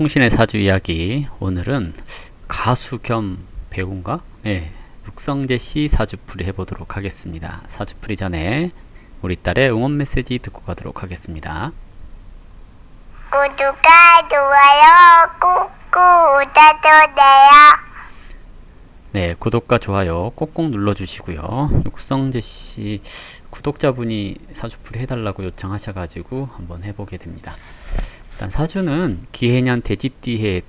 통신의 사주 이야기. 오늘은 가수 겸 배우인가? 네, 육성재 씨 사주풀이 해보도록 하겠습니다. 사주풀이 전에 우리 딸의 응원 메시지 듣고 가도록 하겠습니다. 구독과 좋아요 꾹꾹 눌러주세요. 네, 구독과 좋아요 꼭꼭 눌러주시고요. 육성재 씨 구독자분이 사주풀이 해달라고 요청하셔가지고 한번 해보게 됩니다. 일단 사주는 기해년 대집띠해에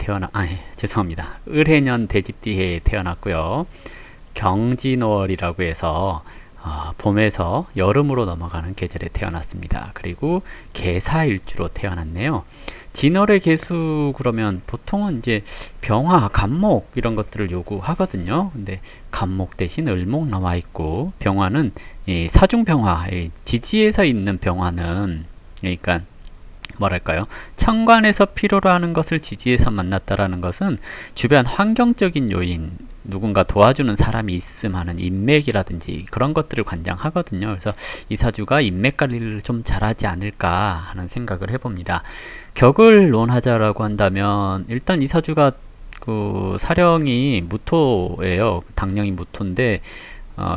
죄송합니다. 을해년 대집띠해에 태어났고요. 경진월이라고 해서 봄에서 여름으로 넘어가는 계절에 태어났습니다. 그리고 개사일주로 태어났네요. 진월의 개수 그러면 보통은 이제 병화, 간목 이런 것들을 요구하거든요. 근데 간목 대신 을목 나와 있고, 병화는 이 사중병화, 지지에서 있는 병화는 그러니까 뭐랄까요? 천간에서 필요로 하는 것을 지지에서 만났다라는 것은 주변 환경적인 요인, 누군가 도와주는 사람이 있음 하는 인맥이라든지 그런 것들을 관장하거든요. 그래서 이 사주가 인맥 관리를 좀 잘하지 않을까 하는 생각을 해봅니다. 격을 논하자라고 한다면 일단 이 사주가 그 사령이 무토예요. 당령이 무토인데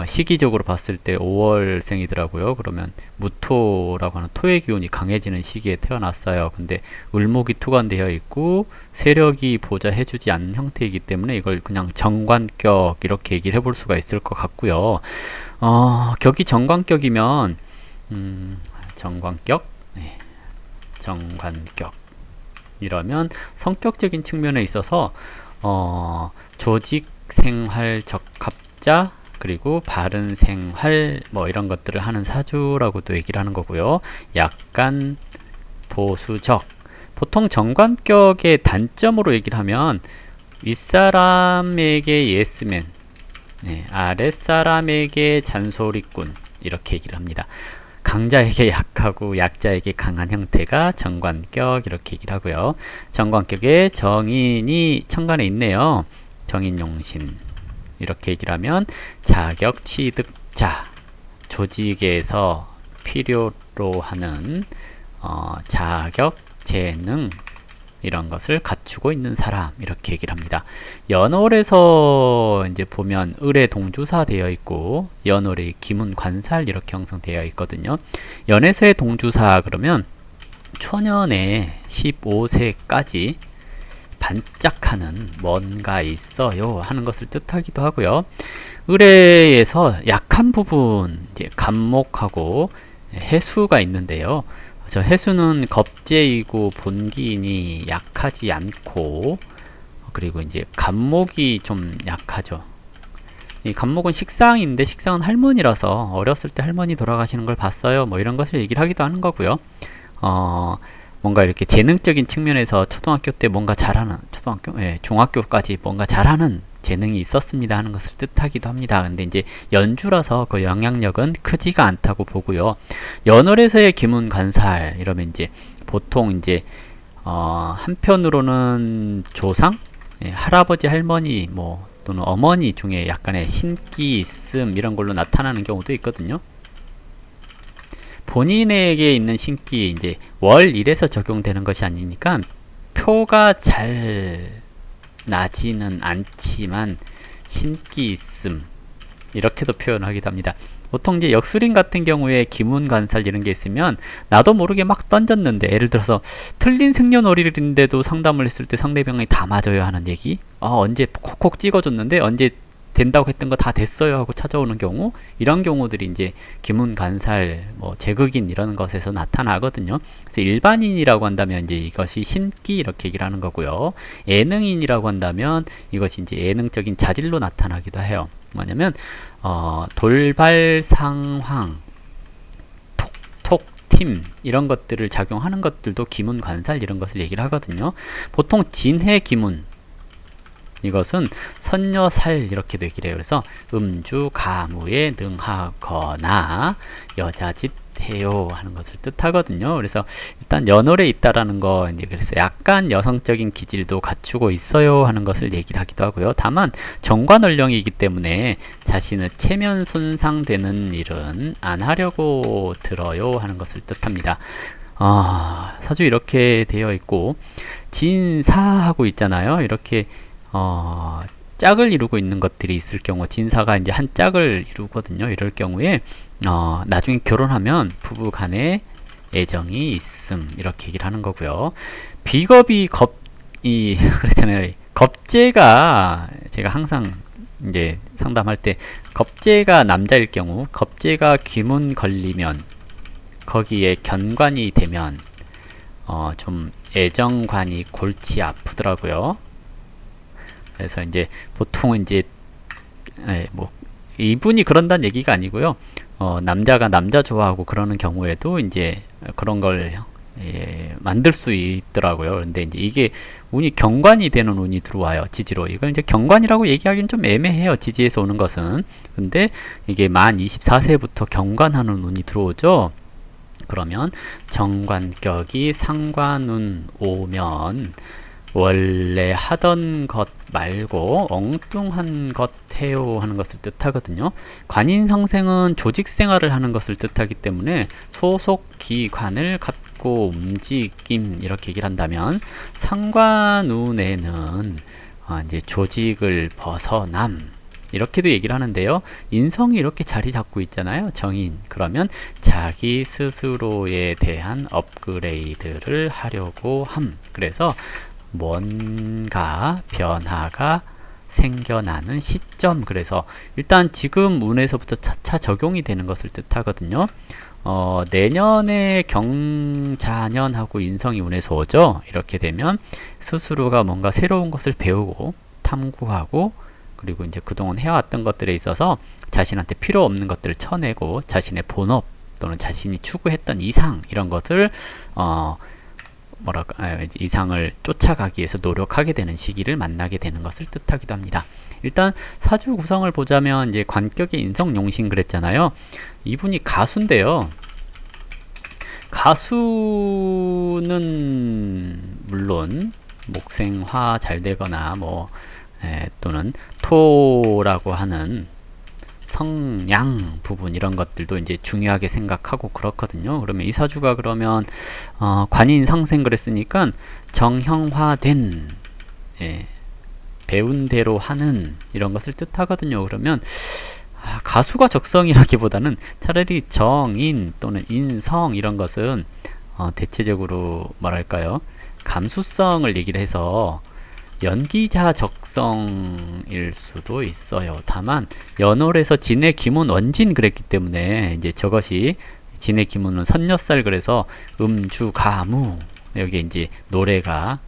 시기적으로 봤을 때 5월생이더라고요. 그러면 무토라고 하는 토의 기운이 강해지는 시기에 태어났어요. 근데 을목이 투관되어 있고 세력이 보좌해주지 않는 형태이기 때문에 이걸 그냥 정관격 이렇게 얘기를 해볼 수가 있을 것 같고요. 격이 정관격이면 정관격, 네. 정관격 이러면 성격적인 측면에 있어서 조직 생활 적합자 그리고 바른 생활 뭐 이런 것들을 하는 사주라고도 얘기를 하는 거고요. 약간 보수적. 보통 정관격의 단점으로 얘기를 하면 윗사람에게 예스맨, 아랫사람에게 잔소리꾼 이렇게 얘기를 합니다. 강자에게 약하고 약자에게 강한 형태가 정관격 이렇게 얘기를 하고요. 정관격에 정인이 천간에 있네요. 정인용신 이렇게 얘기를 하면 자격 취득자, 조직에서 필요로 하는 자격, 재능 이런 것을 갖추고 있는 사람 이렇게 얘기를 합니다. 연월에서 이제 보면 을의 동주사 되어 있고 연월의 기문관살 이렇게 형성되어 있거든요. 연에서의 동주사 그러면 초년에 15세까지 반짝하는 뭔가 있어요 하는 것을 뜻하기도 하고요. 을에에서 약한 부분 이제 간목하고 해수가 있는데요. 저 해수는 겁재이고 본기인이 약하지 않고, 그리고 이제 간목이 좀 약하죠. 이 간목은 식상인데 식상은 할머니라서 어렸을 때 할머니 돌아가시는 걸 봤어요 뭐 이런 것을 얘기를 하기도 하는 거고요. 뭔가 이렇게 재능적인 측면에서 초등학교 때 뭔가 잘하는, 중학교까지 뭔가 잘하는 재능이 있었습니다 하는 것을 뜻하기도 합니다. 근데 이제 연주라서 그 영향력은 크지가 않다고 보고요. 연월에서의 기문관살 이러면 이제 보통 이제 한편으로는 조상, 할아버지 할머니 뭐 또는 어머니 중에 약간의 신기 있음 이런 걸로 나타나는 경우도 있거든요. 본인에게 있는 신기 이제 월 1에서 적용되는 것이 아니니까 표가 잘 나지는 않지만 신기 있음 이렇게도 표현하기도 합니다. 보통 이제 역술인 같은 경우에 기문관살 이런 게 있으면 나도 모르게 막 던졌는데, 예를 들어서 틀린 생년월일인데도 상담을 했을 때 상대방이 다 맞아요 하는 얘기, 언제 콕콕 찍어줬는데 언제 된다고 했던 거 다 됐어요 하고 찾아오는 경우, 이런 경우들이 이제 기문관살, 뭐 제극인 이런 것에서 나타나거든요. 그래서 일반인이라고 한다면 이제 이것이 신기 이렇게 얘기를 하는 거고요. 예능인이라고 한다면 이것이 이제 예능적인 자질로 나타나기도 해요. 뭐냐면 돌발상황, 톡톡 팀 이런 것들을 작용하는 것들도 기문관살 이런 것을 얘기를 하거든요. 보통 진해 기문 이것은 선녀살 이렇게도 얘기를 해요. 그래서 음주 가무에 능하거나 여자짓 해요 하는 것을 뜻하거든요. 그래서 일단 연월에 있다라는 거, 이제 그래서 약간 여성적인 기질도 갖추고 있어요 하는 것을 얘기를 하기도 하고요. 다만 정관월령이기 때문에 자신의 체면 손상되는 일은 안 하려고 들어요 하는 것을 뜻합니다. 사주 이렇게 되어 있고 진사하고 있잖아요. 이렇게 짝을 이루고 있는 것들이 있을 경우 진사가 이제 한 짝을 이루거든요. 이럴 경우에 나중에 결혼하면 부부 간에 애정이 있음 이렇게 얘기를 하는 거고요. 비겁이 그랬잖아요. 겁재가 제가 항상 이제 상담할 때 겁재가 남자일 경우 겁재가 귀문 걸리면 거기에 견관이 되면 좀 애정관이 골치 아프더라고요. 그래서 이제 보통은 이제 뭐 이분이 그런다는 얘기가 아니고요. 남자가 남자 좋아하고 그러는 경우에도 이제 그런 걸 만들 수 있더라고요. 그런데 이제 이게 운이 경관이 되는 운이 들어와요. 지지로. 이걸 이제 경관이라고 얘기하기는 좀 애매해요. 지지에서 오는 것은. 근데 이게 만 24세부터 경관하는 운이 들어오죠. 그러면 정관격이 상관운 오면 원래 하던 것 말고 엉뚱한 것 해요 하는 것을 뜻하거든요. 관인성생은 조직 생활을 하는 것을 뜻하기 때문에 소속 기관을 갖고 움직임 이렇게 얘기를 한다면 상관운에는 이제 조직을 벗어남 이렇게도 얘기를 하는데요. 인성이 이렇게 자리 잡고 있잖아요. 정인. 그러면 자기 스스로에 대한 업그레이드를 하려고 함. 그래서 뭔가 변화가 생겨나는 시점. 그래서 일단 지금 운에서부터 차차 적용이 되는 것을 뜻하거든요. 내년에 경자년하고 인성이 운에서 오죠. 이렇게 되면 스스로가 뭔가 새로운 것을 배우고 탐구하고 그리고 이제 그동안 해왔던 것들에 있어서 자신한테 필요 없는 것들을 쳐내고 자신의 본업 또는 자신이 추구했던 이상 이런 것을 이상을 쫓아가기 위해서 노력하게 되는 시기를 만나게 되는 것을 뜻하기도 합니다. 일단 사주 구성을 보자면 이제 관격의 인성용신 그랬잖아요. 이분이 가수인데요. 가수는 물론 목생화 잘 되거나 또는 토라고 하는 성양 부분 이런 것들도 이제 중요하게 생각하고 그렇거든요. 그러면 이 사주가 그러면 관인 상생 그랬으니까 정형화된 배운 대로 하는 이런 것을 뜻하거든요. 그러면 가수가 적성이라기보다는 차라리 정인 또는 인성 이런 것은 대체적으로 뭐랄까요? 감수성을 얘기를 해서 연기자 적성일 수도 있어요. 다만 연월에서 진의 기문 원진 그랬기 때문에 이제 저것이 진의 기문은 선녀살 그래서 음주 가무 여기 이제 노래가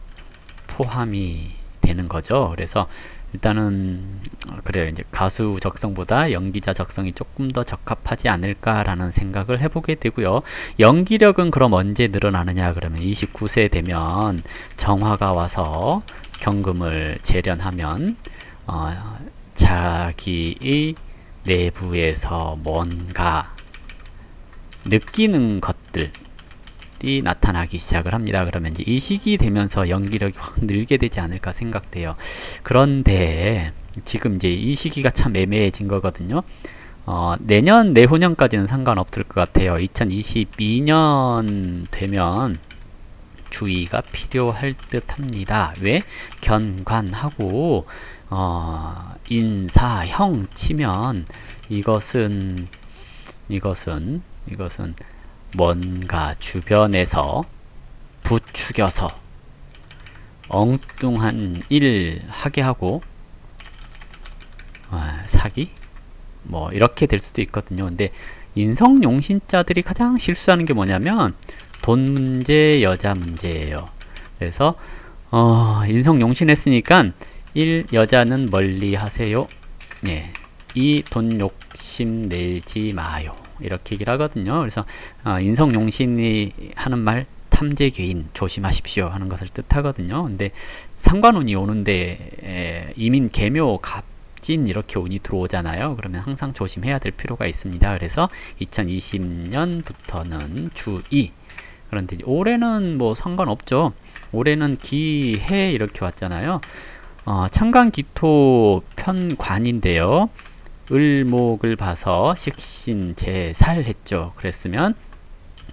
포함이 되는 거죠. 그래서 일단은 그래요. 이제 가수 적성보다 연기자 적성이 조금 더 적합하지 않을까라는 생각을 해보게 되고요. 연기력은 그럼 언제 늘어나느냐 그러면 29세 되면 정화가 와서 경금을 재련하면 자기의 내부에서 뭔가 느끼는 것들이 나타나기 시작을 합니다. 그러면 이제 이 시기 되면서 연기력이 확 늘게 되지 않을까 생각돼요. 그런데 지금 이제 이 시기가 참 애매해진 거거든요. 내년 내후년까지는 상관없을 것 같아요. 2022년 되면 주의가 필요할 듯 합니다. 왜? 견관하고 인사형 치면 이것은 뭔가 주변에서 부추겨서 엉뚱한 일 하게 하고 사기? 이렇게 될 수도 있거든요. 근데 인성용신자들이 가장 실수하는 게 뭐냐면 돈 문제, 여자 문제예요. 그래서 인성용신했으니까 1. 여자는 멀리 하세요. 이 돈 욕심 내지 마요. 이렇게 얘기를 하거든요. 그래서 인성용신이 하는 말 탐재괴인 조심하십시오 하는 것을 뜻하거든요. 근데 상관운이 오는데 이민 계묘 갑진 이렇게 운이 들어오잖아요. 그러면 항상 조심해야 될 필요가 있습니다. 그래서 2020년부터는 주의. 그런데 올해는 상관없죠. 올해는 기해 이렇게 왔잖아요. 천간기토 편관인데요. 을목을 봐서 식신제살 했죠. 그랬으면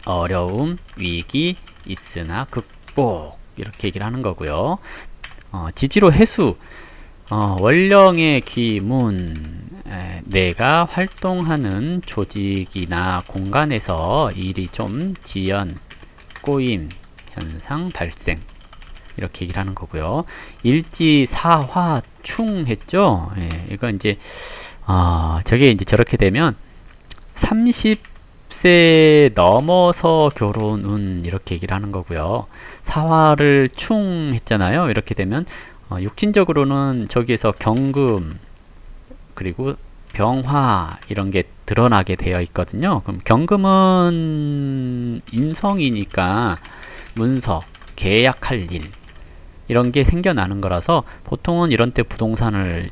어려움, 위기 있으나 극복 이렇게 얘기를 하는 거고요. 지지로 해수, 원령의 기문, 내가 활동하는 조직이나 공간에서 일이 좀 지연, 꼬임, 현상 발생 이렇게 얘기를 하는 거고요. 일지사화충 했죠. 예, 이거 이제 저게 이제 저렇게 되면 30세 넘어서 결혼운 이렇게 얘기를 하는 거고요. 사화를 충 했잖아요. 이렇게 되면 육신적으로는 저기에서 경금 그리고 병화 이런 게 드러나게 되어 있거든요. 그럼 경금은 인성이니까 문서, 계약할 일 이런 게 생겨나는 거라서 보통은 이런 때 부동산을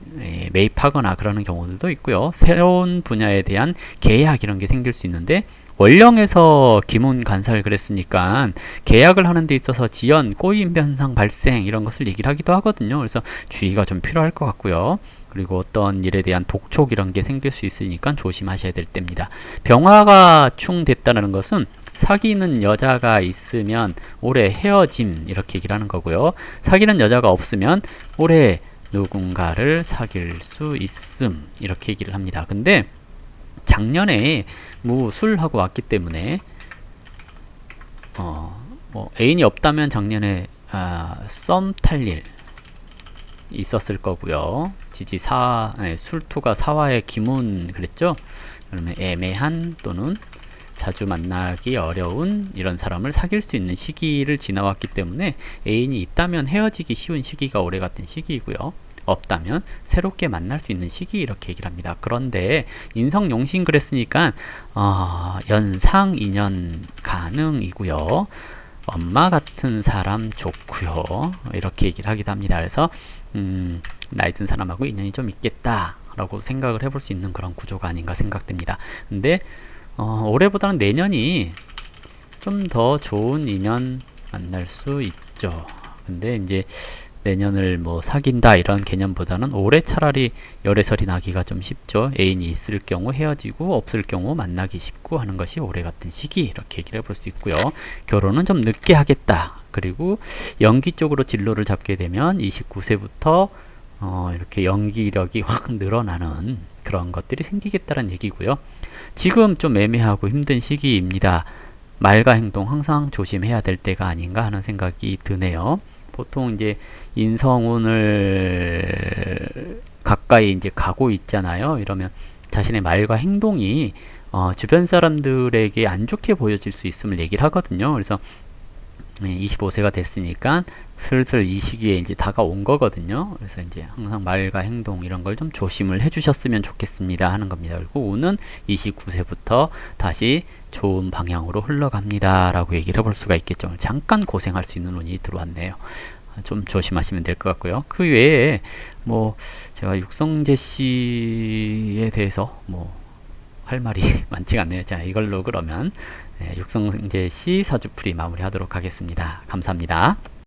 매입하거나 그러는 경우들도 있고요. 새로운 분야에 대한 계약 이런 게 생길 수 있는데 원령에서 기문 간사를 그랬으니까 계약을 하는 데 있어서 지연, 꼬임 현상 발생 이런 것을 얘기를 하기도 하거든요. 그래서 주의가 좀 필요할 것 같고요. 그리고 어떤 일에 대한 독촉 이런 게 생길 수 있으니까 조심하셔야 될 때입니다. 병화가 충됐다는 것은 사귀는 여자가 있으면 올해 헤어짐 이렇게 얘기를 하는 거고요. 사귀는 여자가 없으면 올해 누군가를 사귈 수 있음 이렇게 얘기를 합니다. 근데 작년에 무술하고 왔기 때문에 뭐 애인이 없다면 작년에 썸 탈 일 있었을 거고요. 술토가 사화의 기문 그랬죠. 그러면 애매한 또는 자주 만나기 어려운 이런 사람을 사귈 수 있는 시기를 지나왔기 때문에 애인이 있다면 헤어지기 쉬운 시기가 올해 같은 시기이고요. 없다면 새롭게 만날 수 있는 시기 이렇게 얘기를 합니다. 그런데 인성용신 그랬으니까 연상 인연 가능이고요. 엄마 같은 사람 좋고요. 이렇게 얘기를 하기도 합니다. 그래서 나이 든 사람하고 인연이 좀 있겠다 라고 생각을 해볼 수 있는 그런 구조가 아닌가 생각됩니다. 근데 올해보다는 내년이 좀 더 좋은 인연 만날 수 있죠. 근데 이제 내년을 뭐 사귄다 이런 개념보다는 올해 차라리 열애설이 나기가 좀 쉽죠. 애인이 있을 경우 헤어지고 없을 경우 만나기 쉽고 하는 것이 올해 같은 시기 이렇게 얘기를 해볼 수 있고요. 결혼은 좀 늦게 하겠다. 그리고 연기 쪽으로 진로를 잡게 되면 29세부터 이렇게 연기력이 확 늘어나는 그런 것들이 생기겠다는 얘기고요. 지금 좀 애매하고 힘든 시기입니다. 말과 행동 항상 조심해야 될 때가 아닌가 하는 생각이 드네요. 보통 이제 인성운을 가까이 이제 가고 있잖아요. 이러면 자신의 말과 행동이 주변 사람들에게 안 좋게 보여질 수 있음을 얘기를 하거든요. 그래서 25세가 됐으니까 슬슬 이 시기에 이제 다가온 거거든요. 그래서 이제 항상 말과 행동 이런 걸 좀 조심을 해주셨으면 좋겠습니다 하는 겁니다. 그리고 운은 29세부터 다시 좋은 방향으로 흘러갑니다 라고 얘기를 해볼 수가 있겠죠. 잠깐 고생할 수 있는 운이 들어왔네요. 좀 조심하시면 될 것 같고요. 그 외에 뭐 제가 육성재 씨에 대해서 뭐 할 말이 많지가 않네요. 자, 이걸로 그러면 육성재 씨 사주풀이 마무리하도록 하겠습니다. 감사합니다.